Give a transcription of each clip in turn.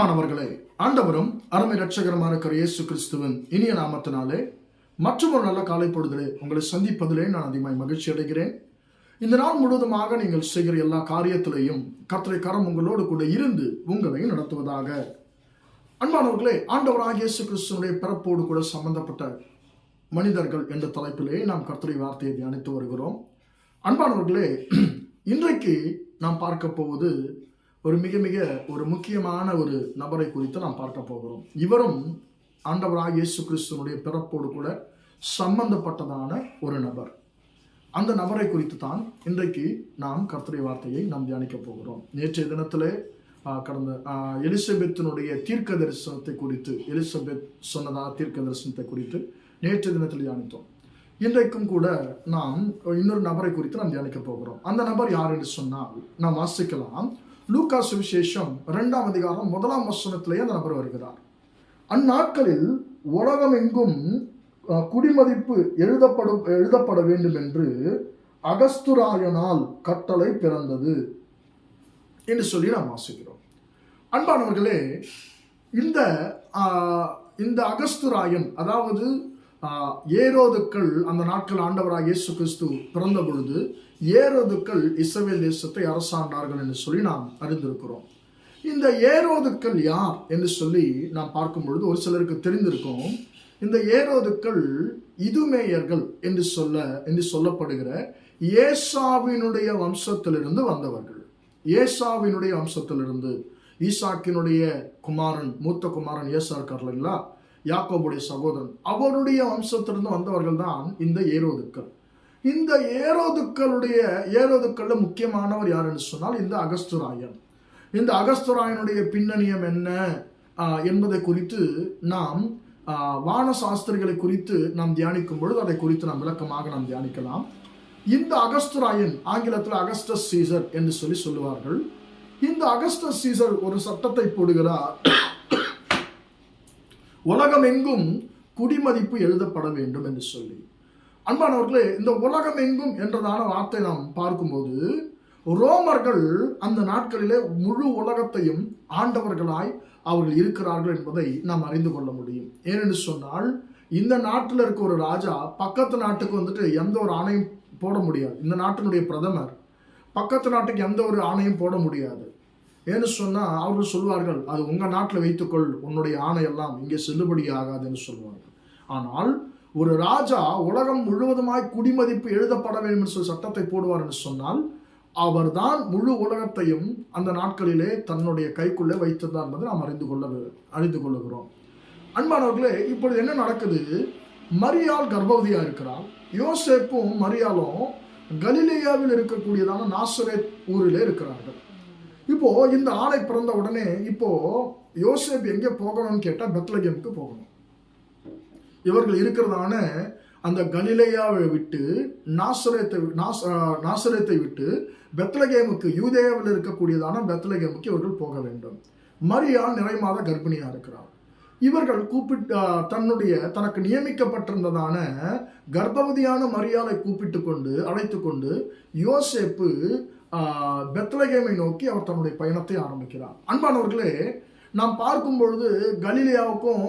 பிரியமானவர்களே, ஆண்டவரும் அருமை இரட்சகருமான இயேசு கிறிஸ்துவின் இனிய நாமத்தினாலே மற்றும் ஒரு நல்ல காலை பொழுதிலே உங்களை சந்திப்பதிலே நான் அதிகமாய் மகிழ்ச்சி அடைகிறேன். இந்த நாள் முழுவதுமாக நீங்கள் செய்கிற எல்லா காரியத்திலையும் கர்த்தருடைய கரம் உங்களோடு கூட இருந்து உங்களை நடத்துவதாக. அன்பானவர்களே, ஆண்டவராகிய இயேசு கிறிஸ்துவினுடைய பிறப்போடு கூட சம்பந்தப்பட்ட மனிதர்கள் என்ற தலைப்பிலே நாம் கர்த்தருடைய வார்த்தையை தியானித்து வருகிறோம். அன்பானவர்களே, இன்றைக்கு நாம் பார்க்க போவது ஒரு மிக முக்கியமான ஒரு நபரை குறித்து நாம் பார்க்க போகிறோம். இவரும் ஆண்டவராகிய இயேசு கிறிஸ்துவனுடைய பிறப்போடு கூட சம்பந்தப்பட்டதான ஒரு நபர். அந்த நபரை குறித்து தான் இன்றைக்கு நாம் கர்த்தருடைய வார்த்தையை நாம் தியானிக்க போகிறோம். நேற்றைய தினத்திலே கடந்த எலிசபெத்தினுடைய தீர்க்க தரிசனத்தை குறித்து, எலிசபெத் சொன்னதான தீர்க்க தரிசனத்தை குறித்து நேற்றைய தினத்தில் தியானித்தோம். இன்றைக்கும் கூட நாம் இன்னொரு நபரை குறித்து நாம் தியானிக்க போகிறோம். அந்த நபர் யார் என்று சொன்னால் நாம் வாசிக்கலாம். லூக்கா சுவிசேஷம் 2ஆம் அதிகாரம் 1ஆம் வசனத்திலேயே அந்த நபர் வருகிறார். அந்நாட்களில் உலகம் எங்கும் குடிமதிப்பு எழுதப்பட வேண்டும் என்று அகஸ்துராயனால் கட்டளை பிறந்தது என்று சொல்லி நாம் வாசிக்கிறோம். அன்பானவர்களே, இந்த அகஸ்துராயன், அதாவது ஏரோதுக்கள், அந்த நாட்கள் ஆண்டவராக இயேசு கிறிஸ்து பிறந்த பொழுது ஏரோதுக்கள் இஸ்ரவேல் தேசத்தை அரசாண்டார்கள் என்று சொல்லி நாம் அறிந்திருக்கிறோம். இந்த ஏரோதுக்கள் யார் என்று சொல்லி நாம் பார்க்கும் பொழுது ஒரு சிலருக்கு தெரிந்திருக்கும். இந்த ஏரோதுக்கள் இதுமேயர்கள் என்று சொல்லப்படுகிற ஏசாவினுடைய வம்சத்திலிருந்து வந்தவர்கள். ஏசாவினுடைய வம்சத்திலிருந்து, ஈசாக்கினுடைய குமாரன், மூத்த குமாரன் ஏசா இருக்கார் இல்லைங்களா, யாக்கோபுடைய சகோதரன், அவருடைய வம்சத்திலிருந்து வந்தவர்கள் தான் இந்த ஏரோதுக்கள். இந்த ஏரோதுக்கள்ல முக்கியமானவர் யார் என்று சொன்னால் இந்த அகஸ்துராயன். இந்த அகஸ்துராயனுடைய பின்னணியம் என்ன என்பதை குறித்து நாம் வான சாஸ்திரிகளை குறித்து நாம் தியானிக்கும் பொழுது அதை குறித்து நாம் விளக்கமாக நாம் தியானிக்கலாம். இந்த அகஸ்துராயன் ஆங்கிலத்தில் அகஸ்டஸ் சீசர் என்று சொல்லுவார்கள். இந்த அகஸ்டஸ் சீசர் ஒரு சட்டத்தை போடுகிறார். உலகம் எங்கும் குடிமதிப்பு எழுதப்பட வேண்டும் என்று சொல்லி. அன்பானவர்களே, இந்த உலகம் எங்கும் என்றதான வார்த்தை நாம் பார்க்கும்போது ரோமர்கள் அந்த நாட்களிலே முழு உலகத்தையும் ஆண்டவர்களாய் அவர்கள் இருக்கிறார்கள் என்பதை நாம் அறிந்து கொள்ள முடியும். ஏனென்று சொன்னால், இந்த நாட்டில் இருக்க ஒரு ராஜா பக்கத்து நாட்டுக்கு எந்த ஒரு ஆணையம் போட முடியாது. இந்த நாட்டினுடைய பிரதமர் பக்கத்து நாட்டுக்கு எந்த ஒரு ஆணையம் போட முடியாது. ஏன்னு சொன்னால் அவர்கள் சொல்வார்கள், அது உங்கள் நாட்டில் வைத்துக்கொள், உன்னுடைய ஆணையெல்லாம் இங்கே செல்லுபடி ஆகாதுன்னு சொல்லுவார்கள். ஆனால் ஒரு ராஜா உலகம் முழுவதுமாய் குடிமதிப்பு எழுதப்பட வேண்டும் என்று சொல்லி சட்டத்தை போடுவார் என்று சொன்னால் அவர்தான் முழு உலகத்தையும் அந்த நாட்களிலே தன்னுடைய கைக்குள்ளே வைத்திருந்தார் என்பதை நாம் அறிந்து கொள்ளுகிறோம். அன்பானவர்களே, இப்பொழுது என்ன நடக்குது? மரியாள் கர்ப்பவதியாக இருக்கிறார். யோசேப்பும் மரியாளும் கலிலேயாவில் இருக்கக்கூடியதான நாசரேத் ஊரிலே இருக்கிறார்கள். இப்போ இந்த ஆணை பிறந்த உடனே இப்போ யோசேப் எங்கே போகணும்னு கேட்டால் பெத்லகேமுக்கு போகணும். இவர்கள் இருக்கிறதான அந்த கலிலேயாவை விட்டு நாசரேத்தை விட்டு பெத்லகேமுக்கு, யூதேயாவில் இருக்கக்கூடியதான பெத்லகேமுக்கு இவர்கள் போக வேண்டும். மரியாள் நிறைமாத கர்ப்பிணியா இருக்கிறார். இவர்கள் தனக்கு நியமிக்கப்பட்டிருந்ததான கர்ப்பவதியான மரியாளை அழைத்து கொண்டு யோசேப்பு பெத்லகேமை நோக்கி அவர் தன்னுடைய பயணத்தை ஆரம்பிக்கிறார். அன்பானவர்களே, நாம் பார்க்கும் பொழுது கலிலேயாவுக்கும்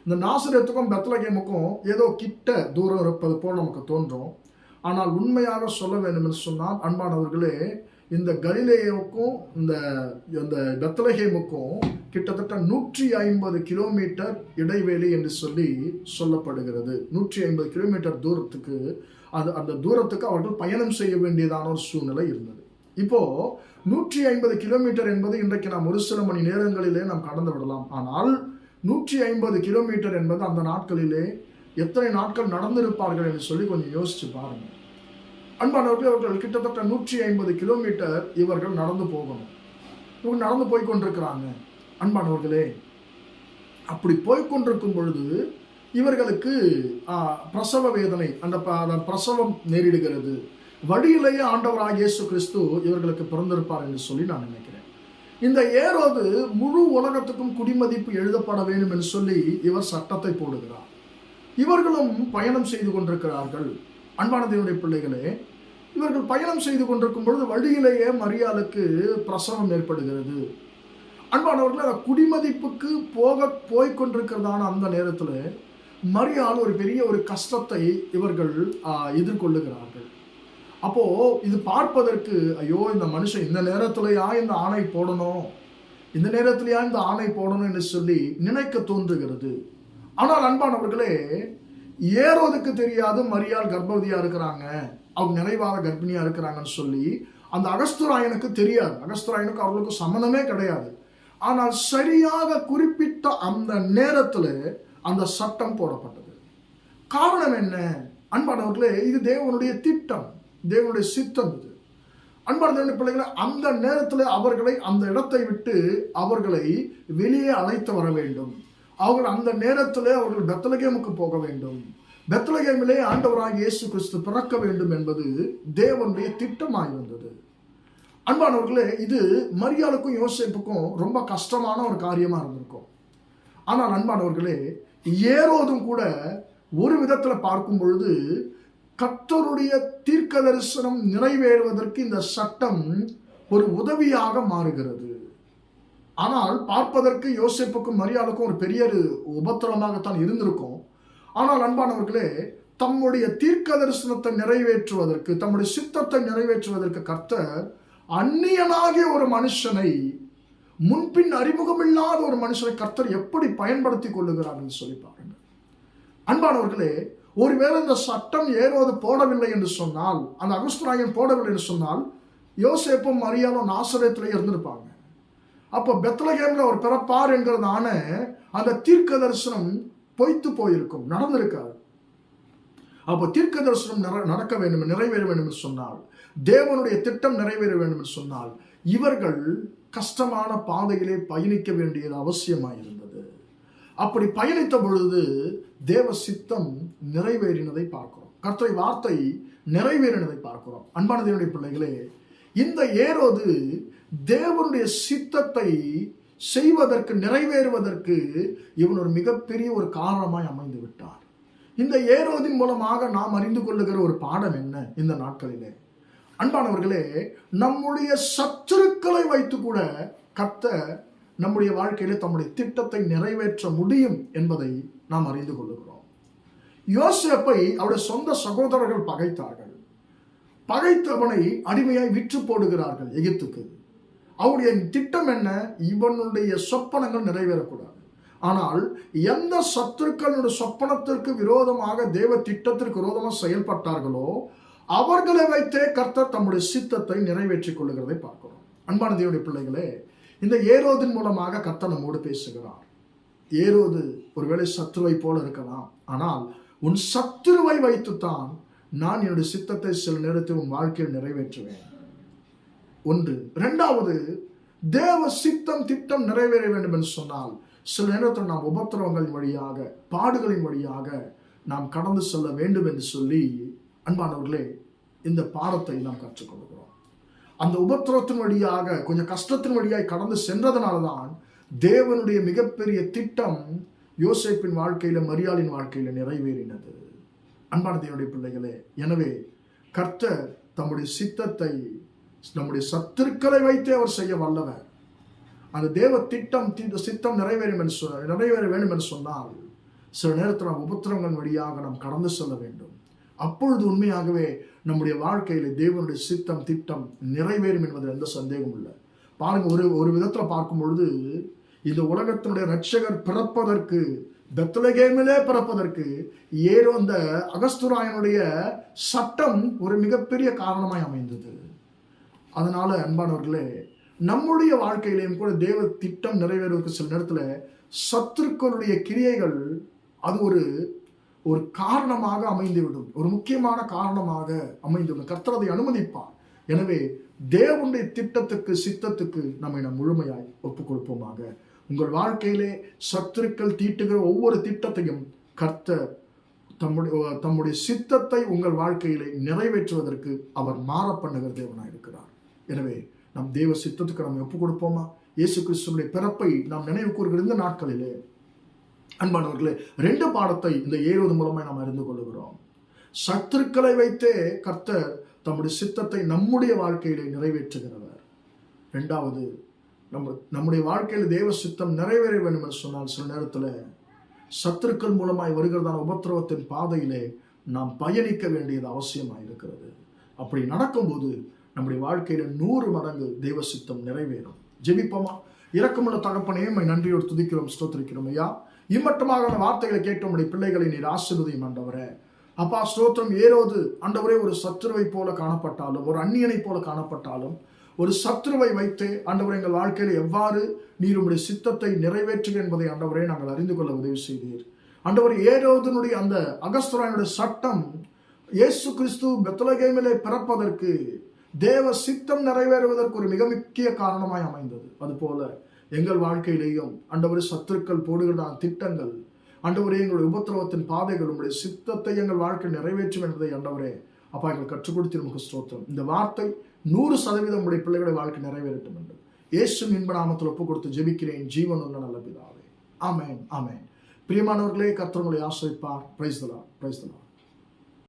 இந்த நாசரேத்துக்கும் பெத்லகேமுக்கும் ஏதோ கிட்ட தூரம் இருப்பது போல் நமக்கு தோன்றும். ஆனால் உண்மையாக சொல்ல வேண்டும் என்று சொன்னால், அன்பானவர்களே, இந்த கலிலேயாவுக்கும் இந்த பெத்லகேமுக்கும் கிட்டத்தட்ட 150 கிலோமீட்டர் இடைவேளை என்று சொல்லப்படுகிறது. 150 கிலோமீட்டர் தூரத்துக்கு அந்த தூரத்துக்கு அவர்கள் பயணம் செய்ய வேண்டியதான ஒரு சூழ்நிலை இருந்தது. இப்போ 150 கிலோமீட்டர் என்பது இன்றைக்கு நாம் ஒரு சில மணி நேரங்களிலே நாம் கடந்து விடலாம். ஆனால் 150 கிலோமீட்டர் என்பது அந்த நாட்களிலே எத்தனை நாட்கள் நடந்திருப்பார்கள் என்று சொல்லி கொஞ்சம் யோசிச்சு பாருங்க. அன்பானவர்கள், அவர்கள் கிட்டத்தட்ட 150 கிலோமீட்டர் இவர்கள் நடந்து போகணும். இவங்க நடந்து போய்கொண்டிருக்கிறாங்க. அன்பானவர்களே, அப்படி போய்கொண்டிருக்கும் பொழுது இவர்களுக்கு பிரசவ வேதனை, அந்த பிரசவம் நேரிடுகிறது. வழியிலேயே ஆண்டவராகிய இயேசு கிறிஸ்து இவர்களுக்கு பிறந்திருப்பார் என்று சொல்லி நான் நினைக்கிறேன். இந்த ஏரோது முழு உலகத்துக்கும் குடிமதிப்பு எழுதப்பட வேண்டும் என்று சொல்லி இவர் சட்டத்தை போடுகிறார். இவர்களும் பயணம் செய்து கொண்டிருக்கிறார்கள். அன்பான தேவனுடைய பிள்ளைகளே, இவர்கள் பயணம் செய்து கொண்டிருக்கும் பொழுது வழியிலேயே மரியாளுக்கு பிரசவம் ஏற்படுகிறது. அன்பானவர்களே, அந்த குடிமதிப்புக்கு போய் கொண்டிருக்கிறதான அந்த நேரத்தில் மரியாள் ஒரு பெரிய ஒரு கஷ்டத்தை இவர்கள் எதிர்கொள்ளுகிறார்கள். அப்போ இது பார்ப்பதற்கு, ஐயோ இந்த மனுஷன் இந்த நேரத்திலயா இந்த ஆணை போடணும், இந்த நேரத்திலயா இந்த ஆணை போடணும் என்று சொல்லி நினைக்க தோன்றுகிறது. ஆனால் அன்பானவர்களே, ஏரோதுக்கு தெரியாது மரியாள் கர்ப்பவதியா இருக்கிறாங்க, அவங்க நிறைவாக கர்ப்பிணியா இருக்கிறாங்கன்னு சொல்லி அந்த அகஸ்துராயனுக்கு தெரியாது. அகஸ்துராயனுக்கு அவர்களுக்கு சம்மந்தமே கிடையாது. ஆனால் சரியாக குறிப்பிட்ட அந்த நேரத்தில் அந்த சட்டம் போடப்பட்டது. காரணம் என்ன அன்பானவர்களே? இது தேவனுடைய திட்டம், தேவனுடைய சித்தம். இது அன்பான தேவனுடைய பிள்ளைகளை, அந்த நேரத்தில் அவர்களை அந்த இடத்தை விட்டு அவர்களை வெளியே அழைத்து வர வேண்டும். அவர்கள் அந்த நேரத்தில் அவர்கள் பெத்லகேமுக்கு போக வேண்டும். பெத்லகேமிலே ஆண்டவராகிய இயேசு கிறிஸ்து பிறக்க வேண்டும் என்பது தேவனுடைய திட்டமாயிருந்தது. அன்பானவர்களே, இது மரியாளுக்கும் யோசேப்புக்கும் ரொம்ப கஷ்டமான ஒரு காரியமா இருந்திருக்கும். ஆனால் அன்பானவர்களே, ஏரோதும் கூட ஒரு விதத்தில் பார்க்கும் பொழுது கர்த்தருடைய தீர்க்க தரிசனம் நிறைவேறுவதற்கு இந்த சட்டம் ஒரு உதவியாக மாறுகிறது. ஆனால் பார்ப்பதற்கு யோசேப்புக்கும் மரியாளுக்கும் ஒரு பெரிய உபத்திரமாகத்தான் இருந்திருக்கும். ஆனால் அன்பானவர்களே, தம்முடைய தீர்க்க தரிசனத்தை நிறைவேற்றுவதற்கு, தம்முடைய சித்தத்தை நிறைவேற்றுவதற்கு கர்த்தர் அந்நியனாகிய ஒரு மனுஷனை, முன்பின் அறிமுகமில்லாத ஒரு மனுஷனை கர்த்தர் எப்படி பயன்படுத்தி கொள்ளுகிறார் என்று சொல்லி பாருங்க. அன்பானவர்களே, ஒருவேளை இந்த சட்டம் ஏரோது போடவில்லை என்று சொன்னால், அந்த அகஸ்துராயன் போடவில்லை என்று சொன்னால், யோசேப்பும் மரியாளும் நாசரேத்திலே இருந்திருப்பாங்க. அப்போ பெத்லகேம்ல ஒரு பிறப்பார் என்கிறதான அந்த தீர்க்க தரிசனம் பொய்த்து போயிருக்கும், நடந்திருக்காது. அப்போ தீர்க்க தரிசனம் நடக்க வேண்டும், நிறைவேற வேண்டும் என்று சொன்னால், தேவனுடைய திட்டம் நிறைவேற வேண்டும் என்று சொன்னால், இவர்கள் கஷ்டமான பாதையிலே பயணிக்க வேண்டியது அவசியமாயிருந்தது. அப்படி பயணித்த பொழுது தேவ சித்தம் நிறைவேறினதை பார்க்கிறோம். கர்த்தருடைய வார்த்தை நிறைவேறினதை பார்க்கிறோம். அன்பான தேவனுடைய பிள்ளைகளே, இந்த ஏரோது தேவனுடைய சித்தத்தை செய்வதற்கு, நிறைவேறுவதற்கு இவன் ஒரு மிகப்பெரிய ஒரு காரணமாய் அமைந்து விட்டார். இந்த ஏரோதின் மூலமாக நாம் அறிந்து கொள்ளுகிற ஒரு பாடம் என்ன இந்த நாட்களிலே? அன்பானவர்களே, நம்முடைய சத்துருக்களை வைத்து கூட கர்த்தர் நம்முடைய வாழ்க்கையிலே தம்முடைய திட்டத்தை நிறைவேற்ற முடியும் என்பதை நாம் அறிந்து கொள்ளுகிறோம். யோசேப்பை அவருடைய சொந்த சகோதரர்கள் பகைத்தார்கள். பகைத்தவனை அடிமையாய் விற்று போடுகிறார்கள் எகிப்துக்கு. அவருடைய திட்டம் என்ன? இவனுடைய சொப்பனங்கள் நிறைவேறக்கூடாது. ஆனால் எந்த சத்துருக்களுடைய சொப்பனத்திற்கு விரோதமாக, தேவ திட்டத்திற்கு விரோதமாக செயல்பட்டார்களோ அவர்களை வைத்தே கர்த்தர் தம்முடைய சித்தத்தை நிறைவேற்றிக் கொள்ளுகிறதை பார்க்கிறோம். அன்பான தேவனுடைய பிள்ளைகளே, இந்த ஏரோதின் மூலமாக கர்த்தர் நம்மோடு பேசுகிறார். ஏரோது ஒருவேளை சத்துருவை போல இருக்கலாம், ஆனால் உன் சத்துருவை வைத்துத்தான் நான் என்னுடைய சித்தத்தை சில நேரத்தில் உன் வாழ்க்கையில் நிறைவேற்றுவேன். ஒன்று. இரண்டாவது, தேவ சித்தம் திட்டம் நிறைவேற வேண்டும் என்று சொன்னால் சில நேரத்தில் நாம் உபத்திரவங்களின் வழியாக, பாடுகளின் வழியாக நாம் கடந்து செல்ல வேண்டும் என்று சொல்லி அன்பானவர்களே இந்த பாடத்தை நாம் கற்றுக்கொள்கிறோம். அந்த உபத்திரவத்தின் வழியாக, கொஞ்சம் கஷ்டத்தின் வழியாக கடந்து சென்றதனால தான் தேவனுடைய மிகப்பெரிய திட்டம் யோசேப்பின் வாழ்க்கையில, மரியாளின் வாழ்க்கையில நிறைவேறினது. அன்பான தேவனுடைய பிள்ளைகளே, எனவே கர்த்தர் தம்முடைய சித்தத்தை நம்முடைய சத்துருக்களை வைத்தே அவர் செய்ய வல்லவர். அந்த தேவ திட்டம் சித்தம் நிறைவேற வேண்டும் என்று சொன்னால் சில நேரத்தில் நாம் உபத்திரவங்கள் வழியாக நாம் கடந்து செல்ல வேண்டும். அப்பொழுது உண்மையாகவே நம்முடைய வாழ்க்கையில தேவனுடைய சித்தம் திட்டம் நிறைவேறும் என்பதில் எந்த சந்தேகமும் இல்லை. பாருங்க, ஒரு விதத்தில் பார்க்கும் பொழுது இந்த உலகத்தினுடைய ரட்சகர் பிறப்பதற்கு, பெத்லகேமிலே பிறப்பதற்கு அந்த அகஸ்துராயனுடைய சட்டம் ஒரு மிகப்பெரிய காரணமாய் அமைந்தது. அதனால அன்பானவர்களே, நம்முடைய வாழ்க்கையிலையும் கூட தேவ திட்டம் நிறைவேறுவதற்கு சில நேரத்தில் சத்துருக்களுடைய கிரியைகள் அது ஒரு காரணமாக அமைந்துவிடும், ஒரு முக்கியமான காரணமாக அமைந்துவிடும். கர்த்தர் அதை அனுமதிப்பார். எனவே தேவனுடைய திட்டத்துக்கு, சித்தத்துக்கு நம்மை நாம் முழுமையாய் ஒப்புக் கொடுப்போமாக. உங்கள் வாழ்க்கையிலே சத்துருக்கள் தீட்டுகிற ஒவ்வொரு திட்டத்தையும் கர்த்தர் தம்முடைய சித்தத்தை உங்கள் வாழ்க்கையிலே நிறைவேற்றுவதற்கு அவர் மாற பண்ணுகிற தேவனாய் இருக்கிறார். எனவே நம் தேவ சித்தத்துக்கு நாம் ஒப்புக் கொடுப்போமா? இயேசு கிறிஸ்துவினுடைய பிறப்பை நாம் நினைவு கூறுகிற இந்த நாட்களிலே அன்பானவர்களே, 2 பாடத்தை இந்த ஏரோது மூலமாய் நாம் அறிந்து கொள்ளுகிறோம். சத்துருக்களை வைத்தே கர்த்தர் தம்முடைய சித்தத்தை நம்முடைய வாழ்க்கையிலே நிறைவேற்றுகிறவர். 2வது, நம்முடைய வாழ்க்கையில் தேவ சித்தம் நிறைவேற வேண்டும் என்று சொன்னால் சில நேரத்தில் சத்துருக்கள் மூலமாய் வருகிறதான உபத்திரவத்தின் பாதையிலே நாம் பயணிக்க வேண்டியது அவசியமாக இருக்கிறது. அப்படி நடக்கும்போது நம்முடைய வாழ்க்கையில 100 மடங்கு தேவ சித்தம் நிறைவேறும். ஜெபிப்போமா? இரக்கமுள்ள தகப்பனே, உம்மை நன்றியோடு துதிக்கிறோம், ஸ்தோத்திரிக்கிறோம் ஐயா. இம்மட்டுமாக வார்த்தைகளை கேட்ட உம்முடைய பிள்ளைகளை நீர் ஆசீர்வதியும் ஆண்டவரே. அப்பா ஸ்தோத்திரம். ஏரோது ஆண்டவரே ஒரு சத்துருவை போல காணப்பட்டாலும், ஒரு அந்நியனை போல காணப்பட்டாலும், ஒரு சத்துருவை வைத்து ஆண்டவரே எங்கள் வாழ்க்கையில் எவ்வாறு நீர் உம்முடைய சித்தத்தை நிறைவேற்றுக என்பதை ஆண்டவரே நாங்கள் அறிந்து கொள்ள உதவி செய்தீர். ஆண்டவர் ஏரோதனுடைய அந்த அகஸ்துரானுடைய சட்டம் இயேசு கிறிஸ்து பெத்லகேமிலே பிறப்பதற்கு தேவ சித்தம் நிறைவேறுவதற்கு ஒரு மிக முக்கிய காரணமாய் அமைந்தது. அதுபோல எங்கள் வாழ்க்கையிலேயும் ஆண்டவரே சத்துருக்கள் போடுகிறதான திட்டங்கள், ஆண்டவரே எங்களுடைய உபத்திரவத்தின் பாதைகள் உங்களுடைய சித்தத்தை எங்கள் வாழ்க்கை நிறைவேற்றும் என்பதை ஆண்டவரே அப்பா எங்கள் கற்றுக் கொடுத்து நமக்கு ஸ்தோத்திரம். இந்த வார்த்தை 100% உங்களுடைய பிள்ளைகளுடைய வாழ்க்கை நிறைவேறட்டும் என்று இயேசுவின் இன்ப நாமத்தில் ஒப்புக் கொடுத்து ஜெபிக்கிறேன் ஜீவனுள்ள நல்ல பிதாவே. ஆமென், ஆமென். பிரியமானவர்களே, கர்த்தர் உங்களை ஆசீர்வதிப்பார். Praise the Lord, praise the Lord.